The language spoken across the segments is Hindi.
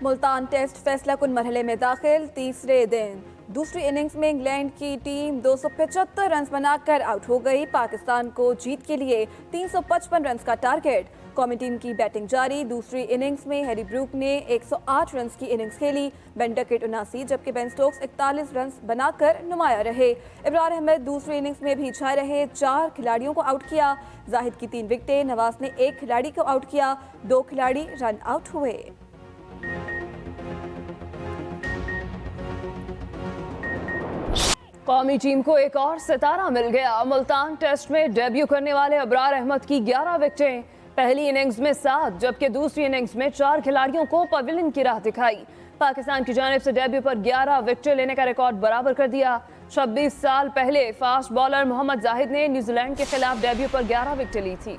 मुल्तान टेस्ट फैसला कुन मरहले में दाखिल। तीसरे दिन दूसरी इनिंग्स में इंग्लैंड की टीम 275 रन बनाकर आउट हो गई। पाकिस्तान को जीत के लिए 355 रन का टारगेट। कौमी टीम की बैटिंग जारी। दूसरी इनिंग्स में हैरी ब्रूक ने 108 रन की इनिंग्स खेली, बेन डकेट 79, जबकि बेन स्टोक्स 41 रन बनाकर नुमाया रहे। इब्रार अहमद दूसरी इनिंग्स में भी छाए रहे, 4 खिलाड़ियों को आउट किया। जाहिद की 3 विकेटें, नवाज ने 1 खिलाड़ी को आउट किया, 2 खिलाड़ी रन आउट हुए। कौमी टीम को एक और सितारा मिल गया। मुल्तान टेस्ट में डेब्यू करने वाले इब्रार अहमद की 11 विकेटें। पहली इनिंग्स में 7 जबकि दूसरी इनिंग्स में 4 खिलाड़ियों को पवेलियन की राह दिखाई। पाकिस्तान की जानिब से डेब्यू पर 11 विकेटें लेने का रिकॉर्ड बराबर कर दिया। 26 साल पहले फास्ट बॉलर मोहम्मद जाहिद ने न्यूजीलैंड के खिलाफ डेब्यू पर 11 विकेटें ली थी।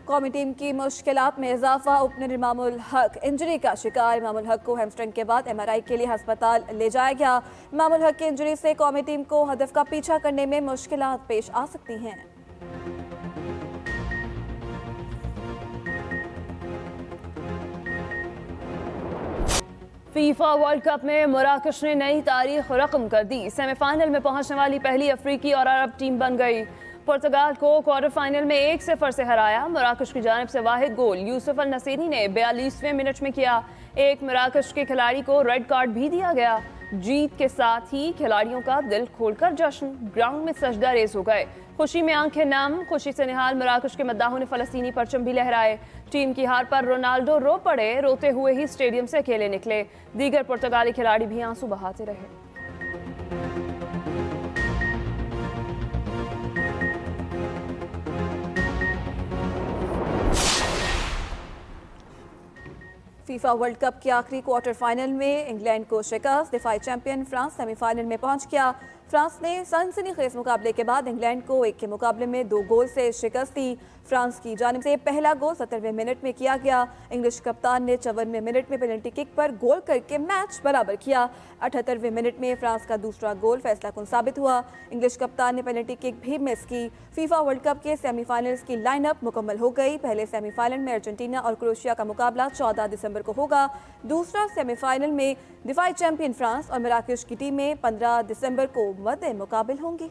कौमी टीम की मुश्किलात में इजाफा। ओपनर इमामुल हक इंजरी का शिकार। इमामुल हक को हैमस्ट्रिंग के बाद MRI के लिए अस्पताल ले जाया गया। इमामुल हक की इंजरी से कौमी टीम को हदफ का पीछा करने में मुश्किलात पेश आ सकती हैं। फीफा वर्ल्ड कप में मराकश ने नई तारीख रकम कर दी। सेमीफाइनल में पहुंचने वाली पहली अफ्रीकी और अरब टीम बन गई। पुर्तगाल को क्वार्टर फाइनल में 1-0 से हराया। मराकश की जानिब से वाहिद गोल यूसुफ अल नसीरी ने 42वें मिनट में किया। एक मराकश के खिलाड़ी को रेड कार्ड भी दिया गया। जीत के साथ ही खिलाड़ियों का दिल खोलकर जश्न। ग्राउंड में सजदा रेज हो गए। खुशी में आंखें नम। खुशी से निहाल मराकश के मद्दाहों ने फलस्तीनी परचम भी लहराए। टीम की हार पर रोनाल्डो रो पड़े। रोते हुए ही स्टेडियम से अकेले निकले। दीगर पुर्तगाली खिलाड़ी भी आंसू बहाते रहे। फीफा वर्ल्ड कप के आखिरी क्वार्टर फाइनल में इंग्लैंड को शिकस्त। दिफाई चैंपियन फ्रांस सेमीफाइनल में पहुंच गया। फ्रांस ने सनसनीखेज मुकाबले के बाद इंग्लैंड को 1 के मुकाबले में 2 गोल से शिकस्त दी। फ्रांस की जानिब से पहला गोल 70वें मिनट में किया गया। इंग्लिश कप्तान ने 54वें मिनट में पेनल्टी किक पर गोल करके मैच बराबर किया। 78वें मिनट में फ्रांस का दूसरा गोल फैसला कुन साबित हुआ। इंग्लिश कप्तान ने पेनल्टी किक भी मिस की। फीफा वर्ल्ड कप के सेमीफाइनल्स की लाइनअप मुकम्मल हो गई। पहले सेमीफाइनल में अर्जेंटीना और क्रोएशिया का मुकाबला 14 दिसंबर को होगा। दूसरा सेमीफाइनल में दिफाई चैंपियन फ्रांस और मराकश की टीमें 15 दिसंबर को मद्दे मुकाबिल होंगी।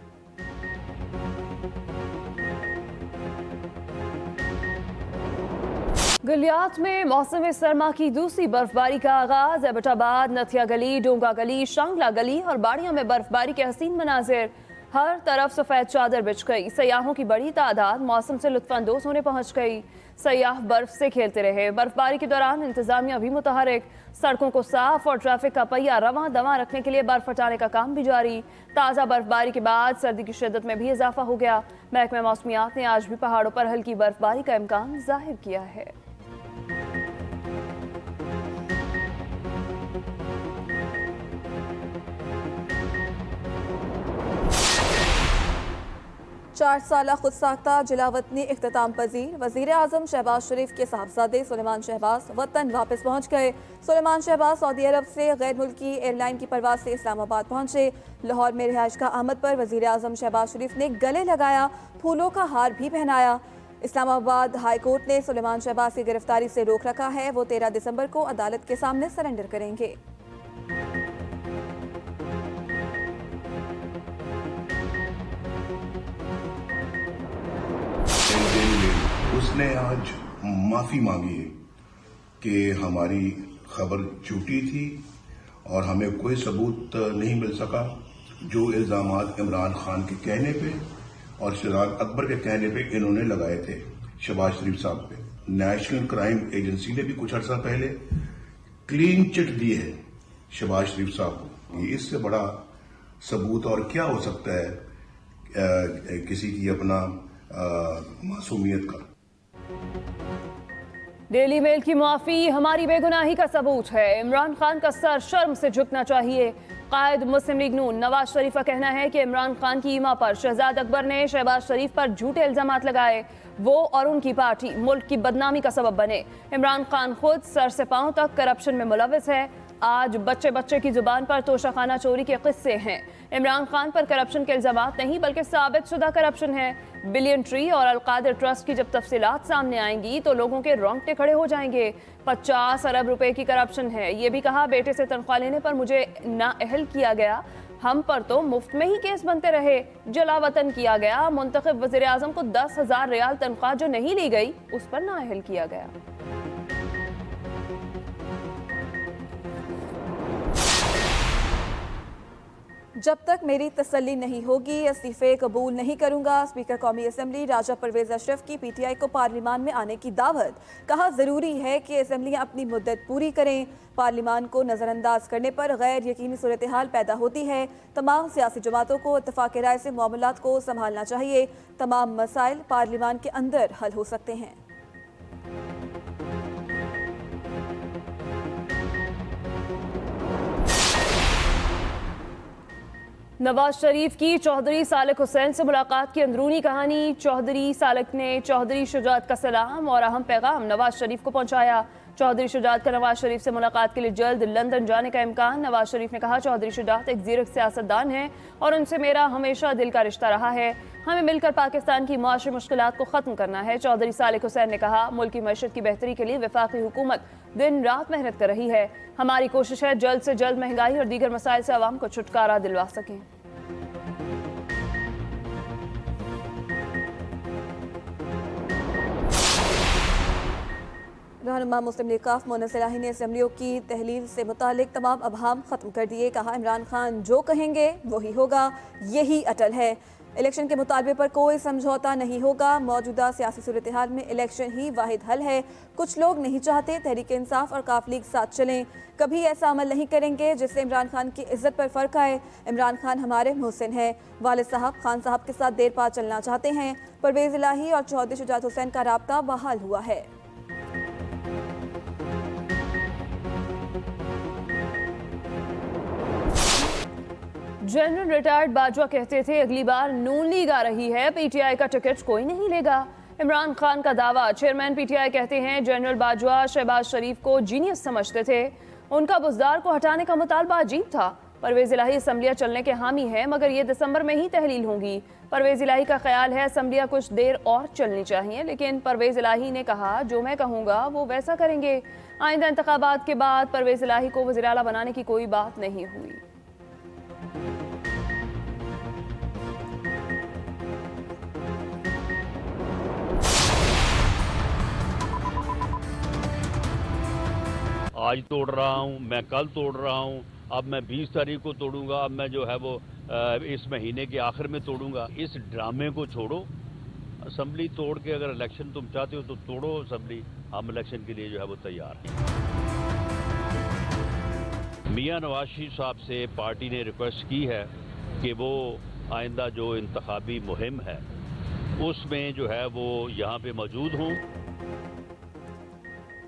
गुलियात में मौसम सरमा की दूसरी बर्फबारी का आगाज। एबटाबाद, नथिया गली, डोंगा गली, शांगला गली और बाड़ियां में बर्फबारी के हसीन मनाजिर। हर तरफ सफेद चादर बिछ गई। सयाहों की बड़ी तादाद मौसम से लुत्फानंदोज होने पहुंच गई। सयाह बर्फ से खेलते रहे। बर्फबारी के दौरान इंतजामिया भी मुतहरिक। सड़कों को साफ और ट्रैफिक का पहिया रवां दवां रखने के लिए बर्फ हटाने का काम भी जारी। ताज़ा बर्फबारी के बाद सर्दी की शिद्दत में भी इजाफा हो गया। महकमा मौसमियात ने आज भी पहाड़ों पर हल्की बर्फबारी का इम्कान जाहिर किया है। चार साल खुद साख्ता जिलावतनी इख्तिताम पजीर। वज़ीर आज़म शहबाज शरीफ के साहबजादे सुलेमान शहबाज वतन वापस पहुँच गए। सुलेमान शहबाज सऊदी अरब से गैर मुल्की एयरलाइन की परवाज से इस्लामाबाद पहुँचे। लाहौर में रिहाइश का आमद पर वज़ीर आज़म शहबाज शरीफ ने गले लगाया, फूलों का हार भी पहनाया। इस्लामाबाद हाई कोर्ट ने सुलेमान शहबाज की गिरफ्तारी से रोक रखा है। वो 13 दिसंबर को अदालत के सामने सरेंडर करेंगे। उसने आज माफी मांगी है कि हमारी खबर झूठी थी और हमें कोई सबूत नहीं मिल सका। जो इल्जामात इमरान खान के कहने पे और सिराज अकबर के कहने पे इन्होंने लगाए थे शहबाज शरीफ साहब पे। नेशनल क्राइम एजेंसी ने भी कुछ अर्सा पहले क्लीन चिट दी है शहबाज शरीफ साहब को। इससे बड़ा सबूत और क्या हो सकता है किसी की अपना मासूमियत का। डेली मेल की माफी हमारी बेगुनाही का सबूत है। इमरान खान का सर शर्म से झुकना चाहिए। कायद मुस्लिम लीग नून नवाज शरीफ का कहना है कि इमरान खान की ईमा पर शहजाद अकबर ने शहबाज शरीफ पर झूठे इल्जामात लगाए। वो और उनकी पार्टी मुल्क की बदनामी का सबब बने। इमरान खान खुद सर से पांव तक करप्शन में मुलविस है। आज बच्चे बच्चे की जुबान पर तोशाखाना चोरी के किस्से हैं। इमरान खान पर करप्शन के इल्जामात नहीं बल्कि साबित शुदा करप्शन है। बिलियन ट्री और अलकादिर ट्रस्ट की जब तफसीलात सामने आएंगी तो लोगों के रोंगटे खड़े हो जाएंगे। 50 अरब रुपए की करप्शन है। ये भी कहा बेटे से तनख्वाह लेने पर मुझे नाअहल किया गया, हम पर तो मुफ्त में ही केस बनते रहे। जलावतन किया गया। मुंतखब वज़ीर आज़म को 10,000 रियाल तनख्वाह जो नहीं ली गई उस पर नाअहल किया गया। जब तक मेरी तसल्ली नहीं होगी इस्तीफे कबूल नहीं करूंगा। स्पीकर कौमी असम्बली राजा परवेज अशरफ की पीटीआई को पार्लिमान में आने की दावत। कहा जरूरी है कि असम्बलियां अपनी मुद्दत पूरी करें। पार्लिमान को नजरअंदाज करने पर गैर यकीनी सूरत हाल पैदा होती है। तमाम सियासी जमातों को इत्तफाक राय से मामलात को संभालना चाहिए। तमाम मसाइल पार्लिमान के अंदर हल हो सकते हैं। नवाज शरीफ की चौधरी सालिक हुसैन से मुलाकात की अंदरूनी कहानी। चौधरी सालिक ने चौधरी शुजात का सलाम और अहम पैगाम नवाज शरीफ को पहुंचाया। चौधरी शुजात का नवाज शरीफ से मुलाकात के लिए जल्द लंदन जाने का इम्कान। नवाज शरीफ ने कहा चौधरी शुजात एक ज़ीरक सियासतदान हैं और उनसे मेरा हमेशा दिल का रिश्ता रहा है। हमें मिलकर पाकिस्तान की माशी मुश्किलात को ख़त्म करना है। चौधरी सालिक हुसैन ने कहा मुल्क की मईशत की बेहतरी के लिए वफाकी हुकूमत दिन रात मेहनत कर रही है। हमारी कोशिश है जल्द से जल्द महंगाई और दीगर मसाइल से आवाम को छुटकारा दिलवा सकें। रहनुमा मुस्लिम लीग काफ मोनस इलाही ने असम्बलियों की तहलील से मुतालिक तमाम अबहाम ख़त्म कर दिए। कहा इमरान खान जो कहेंगे वही होगा, यही अटल है। इलेक्शन के मुतालबे पर कोई समझौता नहीं होगा। मौजूदा सियासी सूरत हाल में इलेक्शन ही वाहिद हल है। कुछ लोग नहीं चाहते तहरीक इंसाफ और काफ लीग साथ चलें। कभी ऐसा अमल नहीं करेंगे जिससे इमरान खान की इज्जत पर फ़र्क आए। इमरान खान हमारे मोहसिन हैं। वालिद साहब खान साहब के साथ देर पार चलना चाहते हैं। परवेज़ इलाही और चौधरी शुजात हुसैन का राब्ता बहाल हुआ है। जनरल रिटायर्ड बाजवा कहते थे अगली बार नून लीग आ रही है, पीटीआई का टिकट कोई नहीं लेगा। इमरान खान का दावा। चेयरमैन पीटीआई कहते हैं जनरल बाजवा शहबाज शरीफ को जीनियस समझते थे, उनका बुज़दार को हटाने का मुतालबा अजीब था। परवेज़ इलाही असम्बलियाँ चलने के हामी है मगर ये दिसंबर में ही तहलील होंगी। परवेज़ इलाही का ख्याल है असम्बलियाँ कुछ देर और चलनी चाहिए, लेकिन परवेज़ इलाही ने कहा जो मैं कहूँगा वो वैसा करेंगे। आइंदा इंतखाबात के बाद परवेज़ इलाही को वज़ीर आला बनाने की कोई बात नहीं हुई। आज तोड़ रहा हूँ, मैं कल तोड़ रहा हूँ, अब मैं 20 तारीख को तोड़ूंगा, अब मैं जो है वो इस महीने के आखिर में तोड़ूंगा। इस ड्रामे को छोड़ो। असम्बली तोड़ के अगर इलेक्शन तुम चाहते हो तो तोड़ो असम्बली। हम इलेक्शन के लिए जो है वो तैयार हैं। मियां नवाज शरीफ साहब से पार्टी ने रिक्वेस्ट की है कि वो आइंदा जो इंतखाबी मुहिम है उसमें जो है वो यहाँ पे मौजूद हों।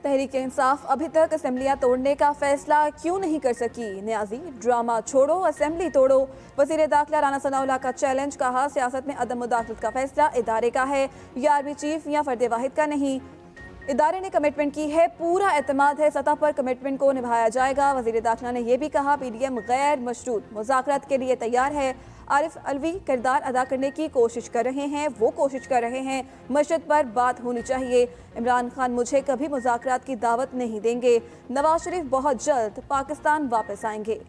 तहरीक इंसाफ अभी तक असम्बलियाँ तोड़ने का फैसला क्यों नहीं कर सकी? न्याजी ड्रामा छोड़ो, असम्बली तोड़ो। वज़ीर दाखिला राना सनाउल्लाह का चैलेंज। कहा सियासत में अदम मुदाखलत का फैसला इदारे का है, या आर्मी चीफ या फर्द वाहिद का नहीं। इदारे ने कमिटमेंट की है, पूरा एतमाद है सतह पर कमिटमेंट को निभाया जाएगा। वज़ीर दाखिला ने यह भी कहा पीडीएम गैर मशरूत मुज़ाकरात के लिए तैयार है। आरिफ अलवी किरदार अदा करने की कोशिश कर रहे हैं, वो कोशिश कर रहे हैं, मशहद पर बात होनी चाहिए। इमरान खान मुझे कभी मुज़ाकरात की दावत नहीं देंगे। नवाज शरीफ बहुत जल्द पाकिस्तान वापस आएंगे।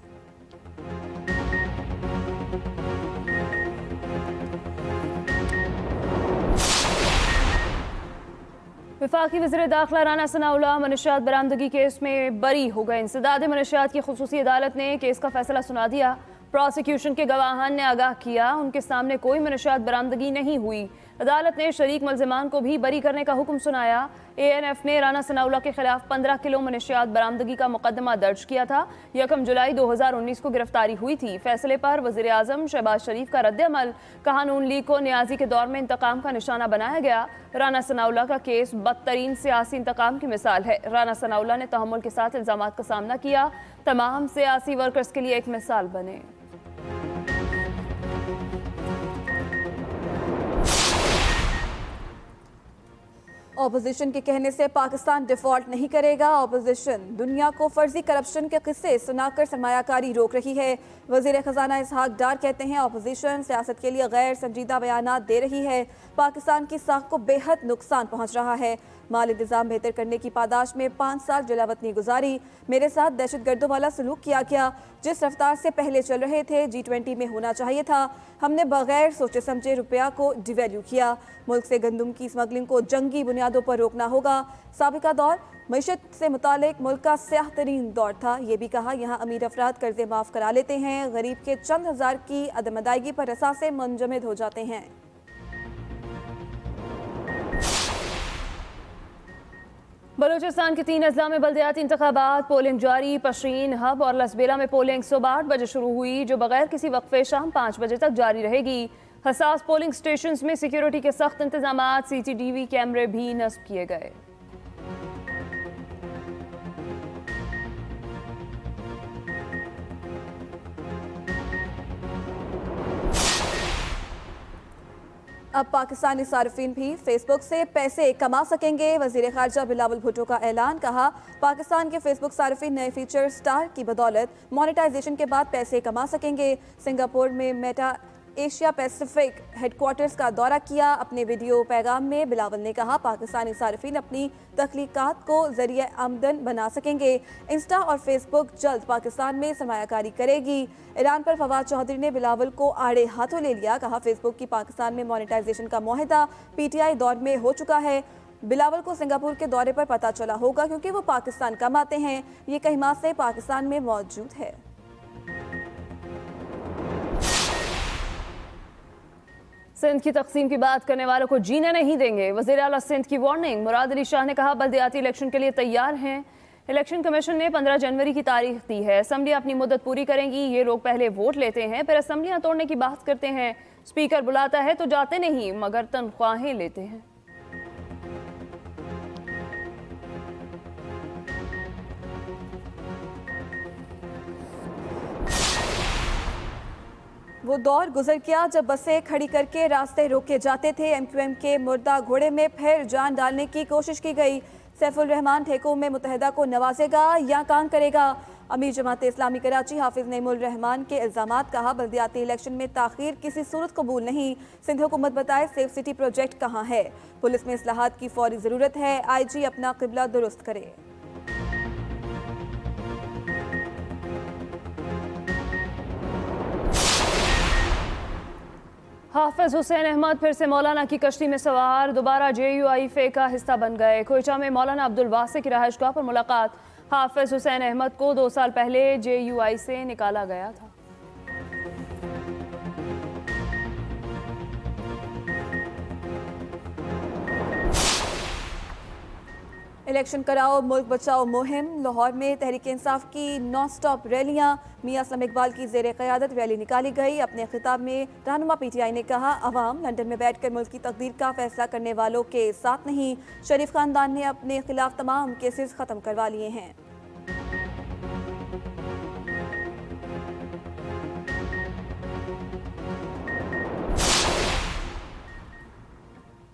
वफाकी वज़ीर दाखिला राना सनाउल्लाह मनशियात बरामदगी केस में बरी हो गए। इंसदाद मनशियात की खुसूसी अदालत ने केस का फैसला सुना दिया। प्रोसिक्यूशन के गवाहान ने आगाह किया उनके सामने कोई मनशियात बरामदगी नहीं हुई। अदालत ने शरीक मुल्ज़िमान को भी बरी करने का हुक्म सुनाया। ANF ने राना सनाउल्लाह के खिलाफ 15 किलो मनशियात बरामदगी का मुकदमा दर्ज किया था। 1 जुलाई 2019 को गिरफ्तारी हुई थी। फैसले पर वज़ीर आज़म शहबाज शरीफ का रद्द-ए-अमल। कहा नून लीग को न्याजी के दौर में इंतकाम का निशाना बनाया गया। राना सनाउल्लाह का केस बदतरीन सियासी इंतकाम की मिसाल है। राना सनाउल्लाह ने तहम्मुल के साथ इल्ज़ामात का सामना किया। तमाम सियासी वर्कर्स के लिए एक मिसाल बने। ऑपोजिशन के कहने से पाकिस्तान डिफॉल्ट नहीं करेगा। ऑपोजिशन दुनिया को फर्जी करप्शन के किस्से सुनाकर सरमायाकारी रोक रही है। वजीर खजाना इसहाक डार कहते हैं ऑपोजिशन सियासत के लिए गैर संजीदा बयानात दे रही है। पाकिस्तान की साख को बेहद नुकसान पहुंच रहा है। माल इंतजाम बेहतर करने की पादाश में 5 साल जलावतनी गुजारी। मेरे साथ दहशतगर्दों वाला सलूक किया गया। जिस रफ्तार से पहले चल रहे थे G20 में होना चाहिए था। हमने बगैर सोचे समझे रुपया को डिवैल्यू किया। मुल्क से गंदम की स्मगलिंग को जंगी बुनियादों पर रोकना होगा। साबिका दौर मईशत से मुतालिक मुल्क का स्याह तरीन दौर था। ये भी कहा यहाँ अमीर अफराद कर्जे माफ़ करा लेते हैं, गरीब के चंद हज़ार की अदम अदायगी पर असासे मुंजमद हो जाते हैं। बलूचिस्तान के 3 अजला में बल्दियाती इंतखाबात पोलिंग जारी। पशरीन, हब और लसबेला में पोलिंग सुबह 8 बजे शुरू हुई, जो बगैर किसी वक्फे शाम 5 बजे तक जारी रहेगी। हसास पोलिंग स्टेशंस में सिक्योरिटी के सख्त इंतजाम, CCTV कैमरे भी नस्ब किए गए। अब पाकिस्तानी सार्फिन भी फेसबुक से पैसे कमा सकेंगे। वजीर खारजा बिलावल भुट्टो का ऐलान। कहा पाकिस्तान के फेसबुक सार्फिन नए फीचर स्टार की बदौलत मोनेटाइजेशन के बाद पैसे कमा सकेंगे। सिंगापुर में मेटा एशिया पैसिफिक हेडक्वार्टर्स का दौरा किया। अपने वीडियो पैगाम में बिलावल ने कहा पाकिस्तानी सार्फिन अपनी तख्लीकात को जरिए आमदन बना सकेंगे। इंस्टा और फेसबुक जल्द पाकिस्तान में सरमायाकारी करेगी। ईरान पर फवाद चौधरी ने बिलावल को आड़े हाथों ले लिया। कहा फेसबुक की पाकिस्तान में मोनेटाइजेशन का मुआहदा PTI दौर में हो चुका है। बिलावल को सिंगापुर के दौरे पर पता चला होगा क्योंकि वो पाकिस्तान कमाते हैं। ये कई माह से पाकिस्तान में मौजूद है। सिंध की तकसीम की बात करने वालों को जीने नहीं देंगे, वज़ीर आला सिंध की वार्निंग। मुराद अली शाह ने कहा बल्दियाती इलेक्शन के लिए तैयार हैं। इलेक्शन कमीशन ने 15 जनवरी की तारीख दी है। असम्बली अपनी मुद्दत पूरी करेंगी। ये लोग पहले वोट लेते हैं, फिर असम्बलियां तोड़ने की बात करते हैं। स्पीकर बुलाता है तो जाते नहीं, मगर तनख्वाहें लेते हैं। वो दौर गुजर गया जब बसें खड़ी करके रास्ते रोके जाते थे। MQM के मुर्दा घोड़े में फिर जान डालने की कोशिश की गई। सैफुल रहमान ठेकों में मुतहदा को नवाजेगा या काम करेगा। अमीर जमात इस्लामी कराची हाफिज नईमुल रहमान के इल्जामात। कहा बल्दियाती इलेक्शन में ताखीर किसी सूरत कबूल नहीं। सिंध हुकूमत बताए सेफ सिटी प्रोजेक्ट कहाँ है। पुलिस में इस्लाहात की फौरी ज़रूरत है। IG अपना किबला दुरुस्त करे। हाफिज हुसैन अहमद फिर से मौलाना की कश्ती में सवार, दोबारा JUIF का हिस्सा बन गए। कोयटा में मौलाना अब्दुल वासे की रहायशगाह पर मुलाकात। हाफिज हुसैन अहमद को 2 साल पहले JUI से निकाला गया था। इलेक्शन कराओ मुल्क बचाओ मुहिम। लाहौर में तहरीक इंसाफ की नॉन स्टॉप रैलियां। मियां असलम इकबाल की ज़ेर क़यादत रैली निकाली गई। अपने खिताब में रहनुमा PTI ने कहा अवाम लंदन में बैठकर मुल्क की तकदीर का फैसला करने वालों के साथ नहीं। शरीफ खानदान ने अपने खिलाफ तमाम केसेस ख़त्म करवा लिए हैं।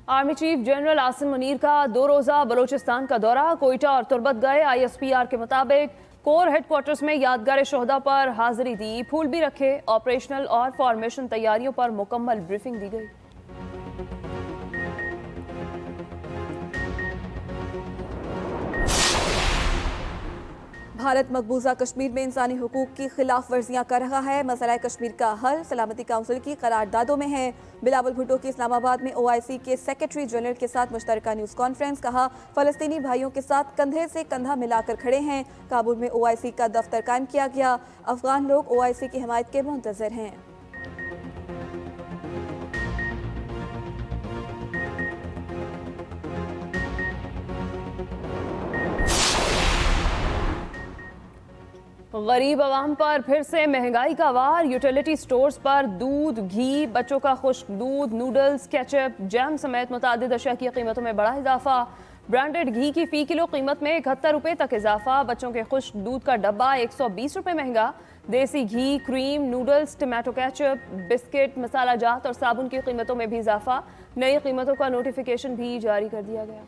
Army chief general Asim Munir का 2 रोज़ा बलूचिस्तान का दौरा। कोयटा और तुर्बत गए। ISPR के मुताबिक कोर हेडक्वार्टर्स में यादगार शोहदा पर हाजिरी दी, फूल भी रखे। ऑपरेशनल और फॉर्मेशन तैयारियों पर मुकम्मल ब्रीफिंग दी गई। भारत मकबूजा कश्मीर में इंसानी हुकूक की खिलाफ वर्जियाँ कर रहा है। मसला कश्मीर का हल सलामती काउंसिल की करारदादों में है। बिलावल भुट्टो की इस्लामाबाद में OIC के सेक्रेटरी जनरल के साथ मुश्तरका न्यूज़ कॉन्फ्रेंस। कहा फ़लस्तीनी भाइयों के साथ कंधे से कंधा मिलाकर खड़े हैं। काबुल में OIC का दफ्तर कायम किया गया। अफगान लोग OIC की हिमायत के मुंतज़र हैं। गरीब आवाम पर फिर से महंगाई का वार। यूटिलिटी स्टोर्स पर दूध, घी, बच्चों का खुश्क दूध, नूडल्स, केचप, जैम समेत मुतादिद अशिया की कीमतों में बड़ा इजाफा। ब्रांडेड घी की फ़ी किलो कीमत में 71 रुपये तक इजाफा। बच्चों के खुश्क दूध का डब्बा 120 रुपये महंगा। देसी घी, cream, noodles, tomato ketchup, biscuit, मसाला जात और साबुन की कीमतों में भी इजाफा। नई कीमतों का नोटिफिकेशन भी जारी कर दिया गया।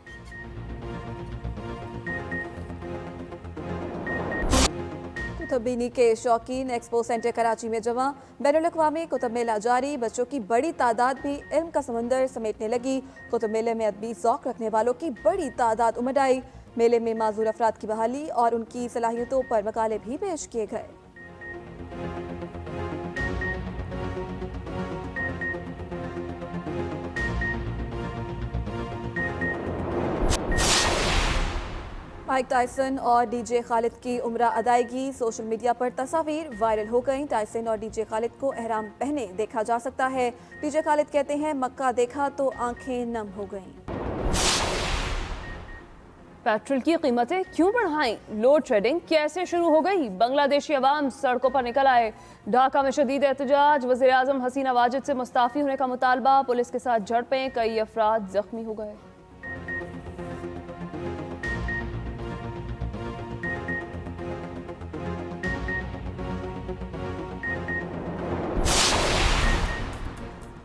कुतुबीनी के शौकीन एक्सपो सेंटर कराची में जमा। बैनुल-अक़वामी कुतुब मेला जारी, बच्चों की बड़ी तादाद भी इल्म का समंदर समेटने लगी। कुतुब मेले में अदबी ज़ौक़ रखने वालों की बड़ी तादाद उमड़ आई। मेले में माजूर अफराद की बहाली और उनकी सलाहियतों पर मकाले भी पेश किए गए। माइक टायसन और डीजे खालिद की उम्रा अदायगी, सोशल मीडिया पर तस्वीर वायरल हो गई। टायसन और डीजे खालिद को एहराम पहने देखा जा सकता है। डीजे खालिद कहते हैं, मक्का देखा तो आंखें नम हो गईं। पेट्रोल की कीमतें क्यों बढ़ाई? लोड शेडिंग कैसे शुरू हो गई? बांग्लादेशी अवाम सड़कों पर निकल आए। ढाका में शदीद एहतजाज, वज़ीर आज़म हसीना वाजिद से मुस्ताफ़ी होने का मुतालबा। पुलिस के साथ झड़पें, कई अफराद जख्मी हो गए।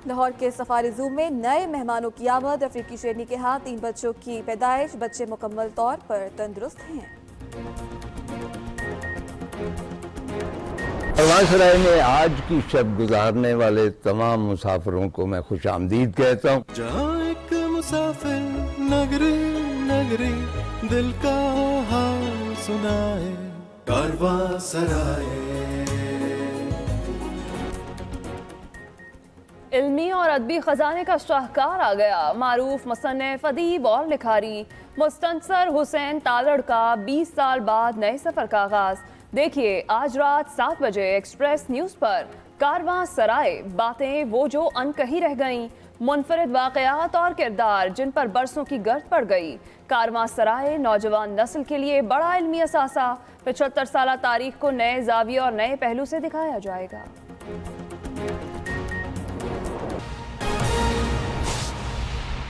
लाहौर के सफारी जू में नए मेहमानों की आमद। अफ्रीकी शेरनी के हाथ 3 बच्चों की पैदाइश, बच्चे मुकम्मल तौर पर तंदुरुस्त हैं। परवानसराय में आज की शब गुजारने वाले तमाम मुसाफिरों को मैं खुश आमदीद कहता हूँ। जहाँ एक मुसाफिर नगरी नगरी दिल का हाल सुनाए, कारवांसराय। इल्मी और अदबी खजाने का शाहकार आ गया। मारूफ मुसन्निफ, अदीब और लिखारी मुस्तनसर हुसैन तालड़ का 20 साल बाद नए सफ़र का आगाज। देखिए आज रात 7 बजे एक्सप्रेस न्यूज़ पर कारवांसराय, बातें वो जो अनकही रह गईं, मुनफरिद वाक़यात और किरदार जिन पर बरसों की गर्द पड़ गई। कारवांसराय नौजवान नस्ल के लिए बड़ा इल्मी असासा। 75 साल तारीख को नए जाविये और नए पहलू से दिखाया जाएगा।